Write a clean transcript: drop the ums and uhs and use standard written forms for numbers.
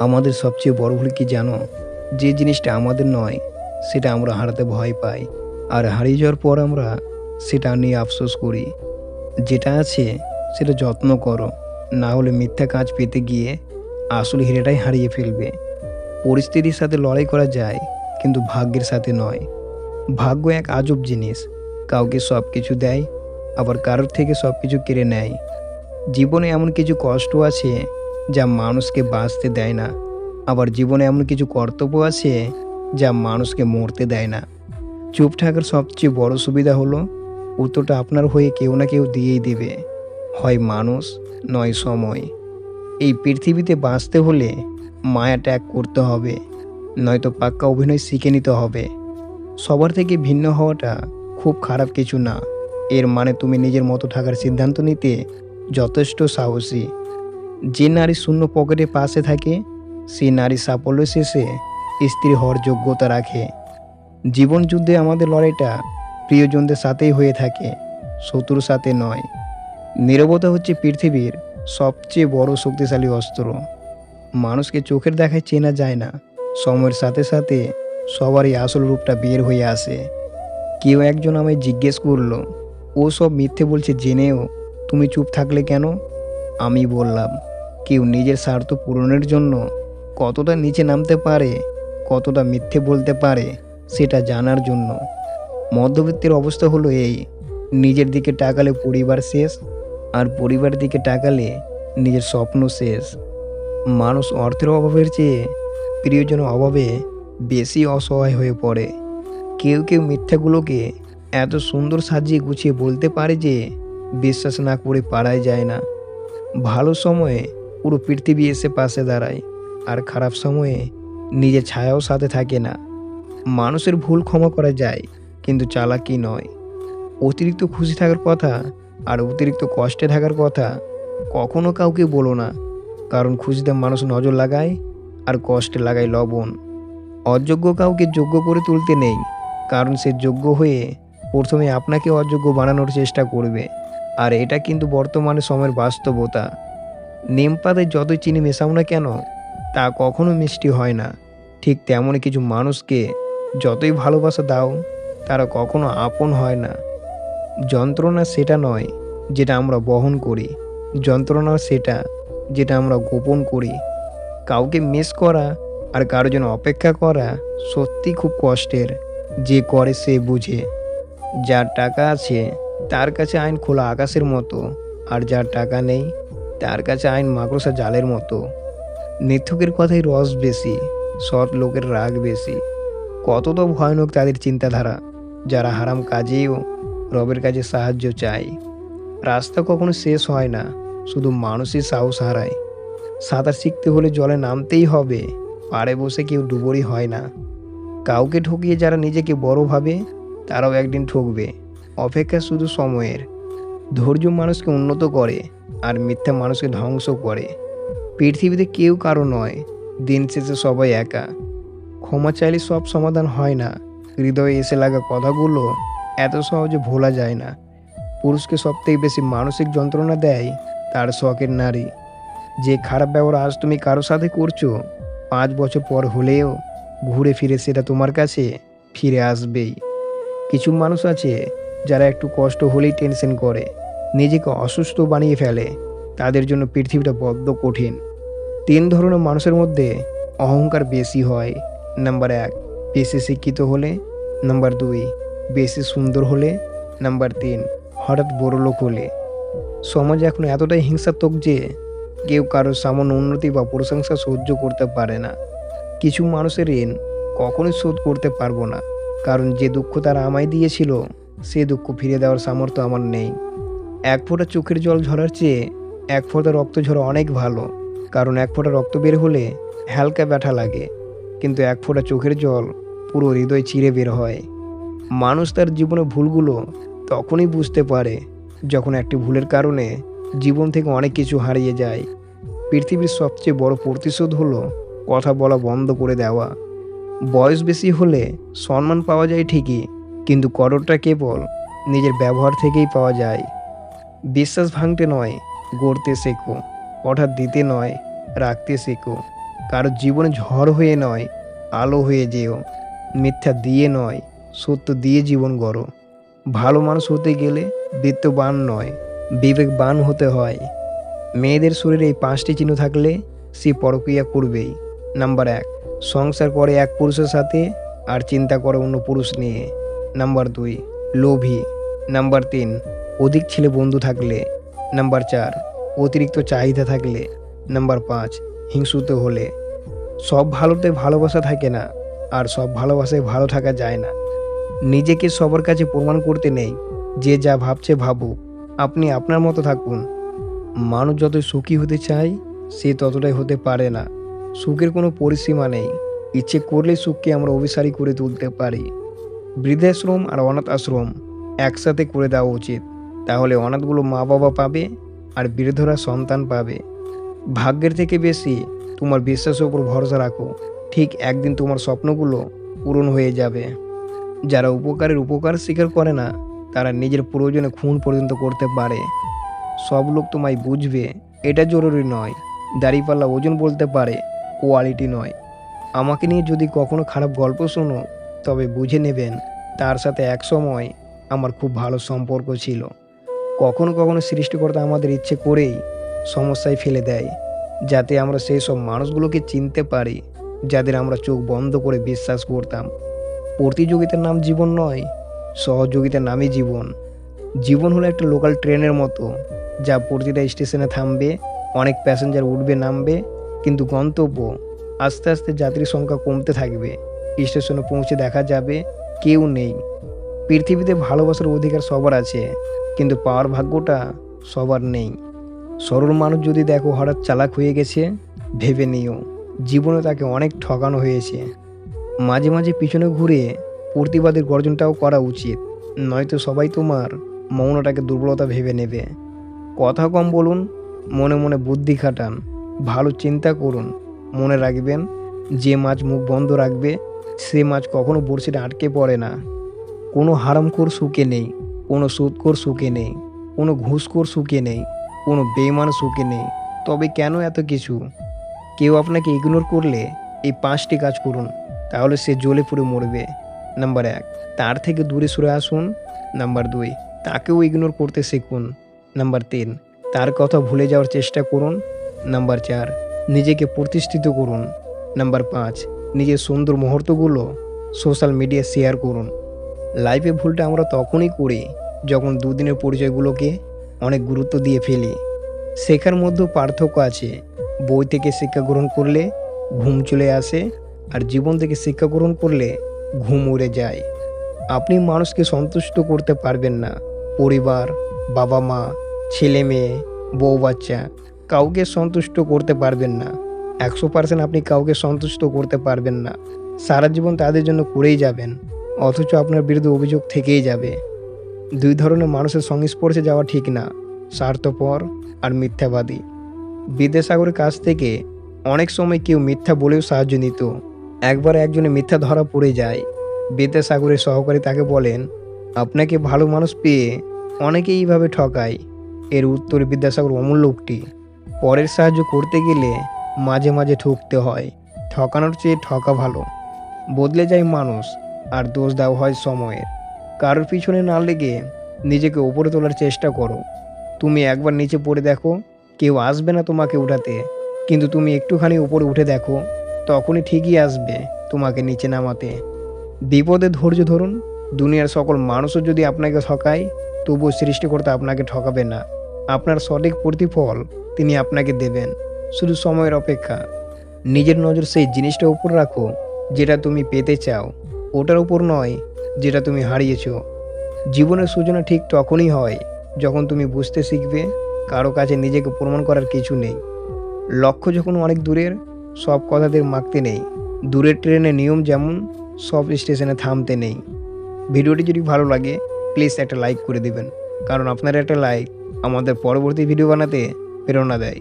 আমাদের সবচেয়ে বড় ভুল কি জানো? যে জিনিসটা আমাদের নয়, সেটা আমরা হারাতে ভয় পাই। আর হারিয়ে যাওয়ার পর আমরা সেটা নিয়ে আফসোস করি। যেটা আছে সেটা যত্ন করো। না হলে মিথ্যা কাজ পেতে গিয়ে আসল হীরাটাই হারিয়ে ফেলবে। পরিস্থিতির সাথে লড়াই করা যায়, কিন্তু ভাগ্যের সাথে নয়। ভাগ্য এক আজব জিনিস। কাউকে সব কিছু দেয়, আবার কারোর থেকে সব কিছু কেড়ে নেয়। জীবনে এমন কিছু কষ্ট আছে যা মানুষকে বাঁচতে দেয় না। আবার জীবনে এমন কিছু কর্তব্য আছে যা মানুষকে মরতে দেয় না। চুপ থাকার সবচেয়ে বড় সুবিধা হলো উত্তরটা আপনার হয়ে কেউ না কেউ দিয়েই দেবে। হয় মানুষ, নয় সময়। এই পৃথিবীতে বাঁচতে হলে মায়া ত্যাগ করতে হবে, নয়তো পাক্কা অভিনয় শিখে নিতে হবে। সবার থেকে ভিন্ন হওয়াটা খুব খারাপ কিছু না। এর মানে তুমি নিজের মতো থাকার সিদ্ধান্ত নিতে যথেষ্ট সাহসী। যে নারী শূন্য পকেটে পাশে থাকে, সেই নারী সাফল্য শেষে স্ত্রী হওয়ার যোগ্যতা রাখে। জীবন যুদ্ধে আমাদের লড়াইটা প্রিয়জনদের সাথেই হয়ে থাকে, শত্রুর সাথে নয়। নীরবতা হচ্ছে পৃথিবীর সবচেয়ে বড় শক্তিশালী অস্ত্র। মানুষকে চোখের দেখায় চেনা যায় না, সময়ের সাথে সাথে সবারই আসল রূপটা বের হয়ে আসে। কেউ একজন আমায় জিজ্ঞেস করলো, ও সব মিথ্যে বলছে জেনেও তুমি চুপ থাকলে কেন? আমি বললাম, কেউ নিজের স্বার্থ পূরণের জন্য কতটা নিচে নামতে পারে, কতটা মিথ্যে বলতে পারে, সেটা জানার জন্য। মধ্যবিত্তের অবস্থা হলো এই, নিজের দিকে তাকালে পরিবার শেষ, আর পরিবারের দিকে তাকালে নিজের স্বপ্ন শেষ। মানুষ অর্থের অভাবের চেয়ে প্রিয়জনের অভাবে বেশি অসহায় হয়ে পড়ে। কেউ কেউ মিথ্যাগুলোকে এত সুন্দর সাজিয়ে গুছিয়ে বলতে পারে যে বিশ্বাস না করে পারাই যায় না। ভালো সময়ে পুরো পৃথিবী এসে পাশে দাঁড়ায়, আর খারাপ সময়ে নিজের ছায়াও সাথে থাকে না। মানুষের ভুল ক্ষমা করা যায়, কিন্তু চালাকি নয়। অতিরিক্ত খুশি থাকার কথা আর অতিরিক্ত কষ্টে থাকার কথা কখনো কাউকে বলো না। কারণ খুশিতে মানুষ নজর লাগায়, আর কষ্টে লাগায় লবণ। অযোগ্য কাউকে যোগ্য করে তুলতে নেই, কারণ সে যোগ্য হয়ে প্রথমে আপনাকে অযোগ্য বানানোর চেষ্টা করবে। আর এটা কিন্তু বর্তমানে সময়ের বাস্তবতা। নিম পাতায় যতই চিনি মেশাও না কেন, তা কখনো মিষ্টি হয় না। ঠিক তেমনই কিছু মানুষকে যতই ভালোবাসা দাও, তারা কখনো আপন হয় না। যন্ত্রণা সেটা নয় যেটা আমরা বহন করি, যন্ত্রণা সেটা যেটা আমরা গোপন করি। কাউকে মিস করা আর কারো জন্য অপেক্ষা করা সত্যি খুব কষ্টের। যে করে সে বুঝে। যার টাকা আছে তার কাছে আইন খোলা আকাশের মতো, আর যার টাকা নেই তার কাছে আইন মাকড়সা জালের মতো। মিথ্যুকের কথাই রস বেশি, সৎ লোকের রাগ বেশি। কতটা ভয়ানক তাদের চিন্তাধারা, যারা হারাম কাজেও রবের কাছে সাহায্য চায়। রাস্তা কখনো শেষ হয় না, শুধু মানুষই সাহস হারায়। সাঁতার শিখতে হলে জলে নামতেই হবে, পাড়ে বসে কেউ ডুবুরি হয় না। কাউকে ঠকিয়ে যারা নিজেকে বড় ভাবে, তারাও একদিন ঠকবে। অপেক্ষা শুধু সময়ের। ধৈর্য মানুষকে উন্নত করে, আর মিথ্যা মানুষকে ধ্বংস করে। পৃথিবীতে কেউ কারো নয়, দিন শেষে সবাই একা। ক্ষমা চাইলে সব সমাধান হয় না। হৃদয়ে এসে লাগা কথাগুলো এত সহজে ভোলা যায় না। পুরুষকে সবথেকে বেশি মানসিক যন্ত্রণা দেয় তার শখের নারী। যে খারাপ ব্যবহার আজ তুমি কারো সাথে করছো, 5 বছর পর হলেও ঘুরে ফিরে সেটা তোমার কাছে ফিরে আসবেই। কিছু মানুষ আছে যারা একটু কষ্ট হলেই টেনশন করে, নিজেকে অসুস্থ বানিয়ে ফেলে। তাদের জন্য পৃথিবীটা বড্ড কঠিন। 3 ধরনের মানুষের মধ্যে অহংকার বেশি হয়। নাম্বার 1, বেশি শিক্ষিত হলে। নাম্বার 2, বেশি সুন্দর হলে। নাম্বার 3, হঠাৎ বড়লোক হলে। সমাজ এখন এতটাই হিংসাত্মক যে কেউ কারোর সামান্য উন্নতি বা প্রশংসা সহ্য করতে পারে না। কিছু মানুষের ঋণ কখনোই শোধ করতে পারবো না, কারণ যে দুঃখ তারা আমায় দিয়েছিল, সে দুঃখ ফিরে দেওয়ার সামর্থ্য আমার নেই। এক ফোঁটা চোখের জল ঝরার চেয়ে এক ফোঁটা রক্ত ঝরা অনেক ভালো। কারণ এক ফোঁটা রক্ত বের হলে হালকা ব্যথা লাগে, কিন্তু এক ফোঁটা চোখের জল পুরো হৃদয় চিরে বের হয়। মানুষ তার জীবনের ভুলগুলো তখনই বুঝতে পারে যখন একটি ভুলের কারণে জীবন থেকে অনেক কিছু হারিয়ে যায়। পৃথিবীর সবচেয়ে বড় প্রতিশোধ হলো কথা বলা বন্ধ করে দেওয়া। বয়স বেশি হলে সম্মান পাওয়া যায় ঠিকই, কিন্তু কদরটা কেবল নিজের ব্যবহার থেকেই পাওয়া যায়। বিশ্বাস ভাঙতে নয়, গড়তে শেখো। হঠাৎ দিতে নয়, রাখতে শেখো। কারো জীবনে ঝড় হয়ে নয়, আলো হয়ে যেও। মিথ্যা দিয়ে নয়, সত্য দিয়ে জীবন গড়ো। ভালো মানুষ হতে গেলে বিত্তবান নয়, বিবেকবান হতে হয়। মেয়েদের শরীরে এই 5টি চিহ্ন থাকলে সে পরকীয়া করবেই। নাম্বার 1, সংসার করে এক পুরুষের সাথে আর চিন্তা করে অন্য পুরুষ নিয়ে। নাম্বার 2, লোভী। নাম্বার 3, অধিক ছেলে বন্ধু থাকলে। নাম্বার 4, অতিরিক্ত চাহিদা থাকলে। নাম্বার 5, হিংসুত হলে। সব ভালোতে ভালোবাসা থাকে না, আর সব ভালোবাসায় ভালো থাকা যায় না। নিজেকে সবার কাছে প্রমাণ করতে নেই। যে যা ভাবছে ভাবুক, আপনি আপনার মতো থাকুন। মানুষ যতই সুখী হতে চায় সে ততটাই হতে পারে না। সুখের কোনো পরিসীমা নেই। ইচ্ছে করলে সুখকে আমরা অভিসারী করে তুলতে পারি। বৃদ্ধাশ্রম আর অনাথ আশ্রম একসাথে করে দেওয়া উচিত। তাহলে অনাথগুলো মা বাবা পাবে আর বৃদ্ধরা সন্তান পাবে। ভাগ্যের থেকে বেশি তোমার বিশ্বাসের উপর ভরসা রাখো। ঠিক একদিন তোমার স্বপ্নগুলো পূরণ হয়ে যাবে। যারা উপকারের উপকার স্বীকার করে না তারা নিজের প্রয়োজনে খুন পর্যন্ত করতে পারে। সব লোক তোমায় বুঝবে এটা জরুরি নয়। দাড়িপাল্লা ওজন বলতে পারে, কোয়ালিটি নয়। আমাকে নিয়ে যদি কখনো খারাপ গল্প শোনো তবে বুঝে নেবেন তার সাথে একসময় আমার খুব ভালো সম্পর্ক ছিল। কখনো কখনো সৃষ্টিকর্তা আমাদের ইচ্ছে করেই সমস্যায় ফেলে দেয়, যাতে আমরা সেই সব মানুষগুলোকে চিনতে পারি যাদের আমরা চোখ বন্ধ করে বিশ্বাস করতাম। প্রতিযোগিতার নাম জীবন নয়, সহযোগিতার নামই জীবন। জীবন হলো একটা লোকাল ট্রেনের মতো, যা প্রতিটা স্টেশনে থামবে, অনেক প্যাসেঞ্জার উঠবে নামবে, কিন্তু গন্তব্য আস্তে আস্তে যাত্রীর সংখ্যা কমতে থাকবে। স্টেশনে পৌঁছে দেখা যাবে কেউ নেই। পৃথিবীতে ভালোবাসার অধিকার সবার আছে, কিন্তু পাওয়ার ভাগ্যটা সবার নেই। সরল মানুষ যদি দেখো হঠাৎ চালাক হয়ে গেছে, ভেবে নিও জীবনে তাকে অনেক ঠকানো হয়েছে। মাঝে মাঝে পিছনে ঘুরে প্রতিবাদের গর্জনটাও করা উচিত, নয়তো সবাই তোমার মৌনটাকে দুর্বলতা ভেবে নেবে। কথা কম বলুন, মনে মনে বুদ্ধি খাটান, ভালো চিন্তা করুন। মনে রাখবেন, যে মাছ মুখ বন্ধ রাখবে সে মাছ কখনো বড়শিতে আটকে পড়ে না। কোনো হারামখোর সুখে নেই, কোনো সুদখোর সুখে নেই, কোনো ঘুষখোর সুখে নেই, কোনো বেইমান সুখে নেই। তবে কেন এত কিছু? কেউ আপনাকে ইগনোর করলে এই 5টি কাজ করুন, তাহলে সে জ্বলে পুড়ে মরবে। নাম্বার 1, তার থেকে দূরে সরে আসুন। নাম্বার 2, তাকেও ইগনোর করতে শিখুন। নাম্বার 3, তার কথা ভুলে যাওয়ার চেষ্টা করুন। নাম্বার 4, নিজেকে প্রতিষ্ঠিত করুন। নাম্বার 5, নিজের সুন্দর মুহূর্তগুলো সোশ্যাল মিডিয়ায় শেয়ার করুন। লাইফে ভুলটা আমরা তখনই করি যখন দুদিনের পরিচয়গুলোকে অনেক গুরুত্ব দিয়ে ফেলি। শেখার মধ্যেও পার্থক্য আছে। বই থেকে শিক্ষা গ্রহণ করলে ঘুম চলে আসে, আর জীবন থেকে শিক্ষা গ্রহণ করলে ঘুম উড়ে যায়। আপনি মানুষকে সন্তুষ্ট করতে পারবেন না। পরিবার, বাবা মা, ছেলে মেয়ে, বউ বাচ্চা, কাউকে সন্তুষ্ট করতে পারবেন না। 100% আপনি কাউকে সন্তুষ্ট করতে পারবেন না। সারা জীবন তাদের জন্য করেই যাবেন, অথচ আপনার বিরুদ্ধে অভিযোগ থেকেই যাবে। 2 ধরনের মানুষের সংস্পর্শে যাওয়া ঠিক না, স্বার্থপর আর মিথ্যাবাদী। বিদ্যাসাগরের কাছ থেকে অনেক সময় কেউ মিথ্যা বলেও সাহায্য নিত। একবার একজনে মিথ্যা ধরা পড়ে যায়। বিদ্যাসাগরের সহকারী তাকে বলেন, আপনাকে ভালো মানুষ পেয়ে অনেকেই এইভাবে ঠকায়। এর উত্তরে বিদ্যাসাগর অমূল্য উক্তি, পরের সাহায্য করতে গেলে মাঝে মাঝে ঠকতে হয়, ঠকানোর চেয়ে ঠকা ভালো। বদলে যায় মানুষ, আর দোষ দেওয়া হয় সময়ের। কারোর পিছনে না লেগে নিজেকে ওপরে তোলার চেষ্টা করো। তুমি একবার নিচে পড়ে দেখো, কেউ আসবে না তোমাকে উঠাতে, কিন্তু তুমি একটুখানি উপরে উঠে দেখো, তখনই ঠিকই আসবে তোমাকে নিচে নামাতে। বিপদে ধৈর্য ধরুন। দুনিয়ার সকল মানুষও যদি আপনাকে ঠকায়, তবুও সৃষ্টিকর্তা আপনাকে ঠকাবে না। আপনার সঠিক প্রতিফল তিনি আপনাকে দেবেন, শুধু সময়ের অপেক্ষা। নিজের নজর সেই জিনিসটার উপর রাখো যেটা তুমি পেতে চাও, ওটার উপর নয় যেটা তুমি হারিয়েছ। জীবনের সূচনা ঠিক তখনই হয় যখন তুমি বুঝতে শিখবে কারো কাছে নিজেকে প্রমাণ করার কিছু নেই। লক্ষ্য যখন অনেক দূরের, সব কথাদের মাখতে নেই। দূরের ট্রেনের নিয়ম যেমন, সব স্টেশনে থামতে নেই। ভিডিওটি যদি ভালো লাগে প্লিজ একটা লাইক করে দিবেন, কারণ আপনার একটা লাইক আমাদের পরবর্তী ভিডিও বানাতে প্রেরণা দেয়।